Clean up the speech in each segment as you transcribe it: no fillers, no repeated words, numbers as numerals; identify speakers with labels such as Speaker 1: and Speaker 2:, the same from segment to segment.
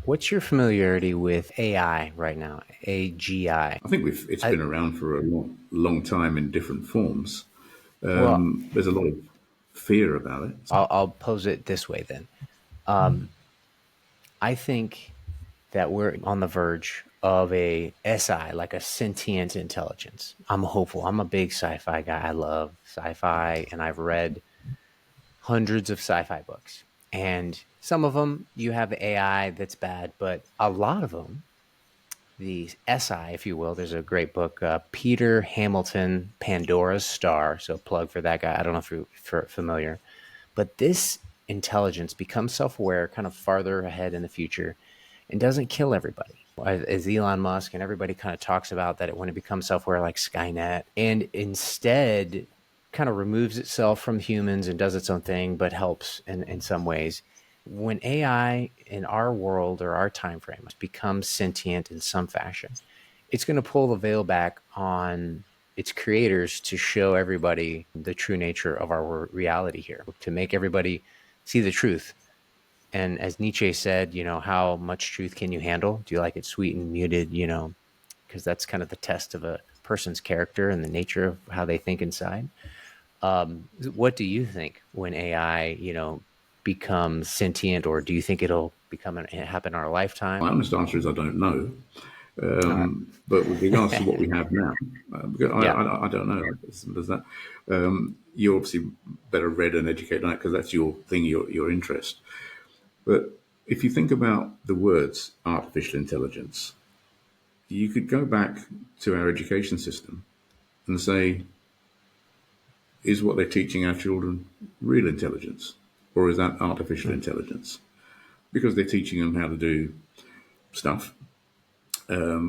Speaker 1: What's your familiarity with AI right now? AGI.
Speaker 2: I think it's
Speaker 1: I
Speaker 2: been around for a long time in different forms.
Speaker 1: well,
Speaker 2: There's a lot of fear about it.
Speaker 1: I'll pose it this way then. I think that we're on the verge of a SI, like a sentient intelligence. I'm hopeful. I'm a big sci-fi guy. I love sci-fi, and I've read hundreds of sci-fi books. And some of them you have AI that's bad, but a lot of them, the SI, if you will, there's a great book, Peter Hamilton, Pandora's Star. So plug for that guy. I don't know if you're familiar, but this intelligence becomes self-aware, kind of farther ahead in the future, and doesn't kill everybody. As Elon Musk and everybody kind of talks about that when it becomes self-aware, like Skynet, and instead kind of removes itself from humans and does its own thing, but helps in some ways. When AI in our world or our time frame becomes sentient in some fashion, it's going to pull the veil back on its creators to show everybody the true nature of our reality here, to make everybody see the truth. And as Nietzsche said, how much truth can you handle? Do you like it sweet and muted? Because that's kind of the test of a person's character and the nature of how they think inside. What do you think when AI, becomes sentient, or do you think it'll happen in our lifetime?
Speaker 2: My honest answer is I don't know.
Speaker 1: All right.
Speaker 2: But with regards to what we have now, because
Speaker 1: Yeah.
Speaker 2: I don't know. Does that? You're obviously better read and educated on that because that's your thing, your interest. But if you think about the words artificial intelligence, you could go back to our education system and say, is what they're teaching our children real intelligence? Or is that artificial
Speaker 1: Mm.
Speaker 2: intelligence? Because they're teaching them how to do stuff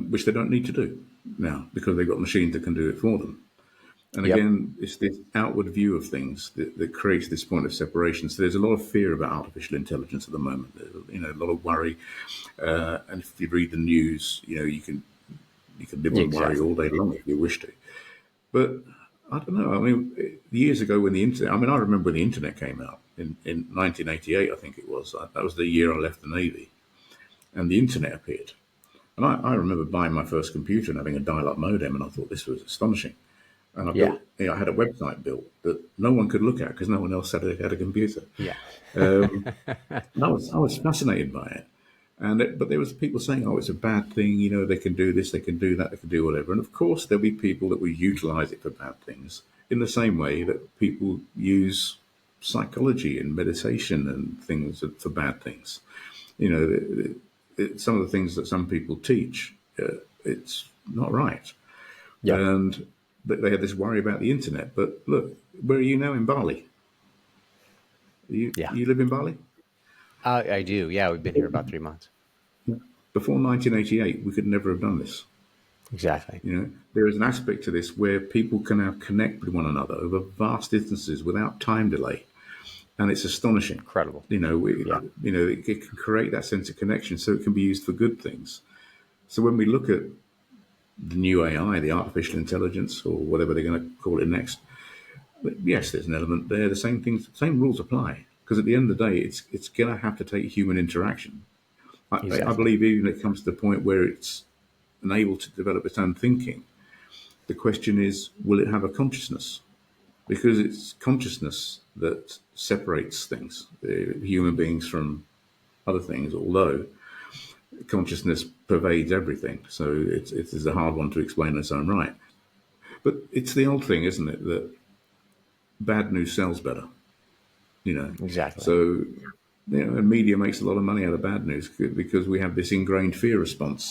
Speaker 2: which they don't need to do now because they've got machines that can do it for them. And
Speaker 1: Yep.
Speaker 2: again, it's this outward view of things that creates this point of separation. So there's a lot of fear about artificial intelligence at the moment. There's, a lot of worry. And if you read the news, you can live
Speaker 1: Yeah,
Speaker 2: on worry
Speaker 1: exactly.
Speaker 2: all day long if you wish to. But I don't know. I mean, years ago when the internet, I mean, I remember when the internet came out in 1988, I think it was. That was the year I left the Navy, and the internet appeared. And I remember buying my first computer and having a dial-up modem, and I thought this was astonishing. And
Speaker 1: Yeah.
Speaker 2: I had a website built that no one could look at because no one else had a computer.
Speaker 1: Yeah.
Speaker 2: And I was fascinated by it. But there was people saying, "Oh, it's a bad thing. They can do this, they can do that, they can do whatever." And of course, there'll be people that will utilize it for bad things, in the same way that people use psychology and meditation and things for bad things. Some of the things that some people teach, it's not right.
Speaker 1: Yeah.
Speaker 2: And they had this worry about the internet. But look, where are you now in Bali? You
Speaker 1: Yeah.
Speaker 2: you live in Bali?
Speaker 1: I do. Yeah. We've been here about 3 months.
Speaker 2: Before 1988, we could never have done this.
Speaker 1: Exactly.
Speaker 2: There is an aspect to this where people can now connect with one another over vast distances without time delay, and it's astonishing.
Speaker 1: Incredible. Yeah.
Speaker 2: It can create that sense of connection, so it can be used for good things. So when we look at the new AI, the artificial intelligence, or whatever they're going to call it next, yes, there's an element there. The same things, same rules apply. Because at the end of the day, it's going to have to take human interaction. I
Speaker 1: Exactly.
Speaker 2: believe even if it comes to the point where it's unable to develop its own thinking, the question is, will it have a consciousness? Because it's consciousness that separates things, human beings from other things, although consciousness pervades everything. So it's a hard one to explain in its own right. But it's the old thing, isn't it, that bad news sells better, you know.
Speaker 1: Exactly.
Speaker 2: So, and media makes a lot of money out of bad news because we have this ingrained fear response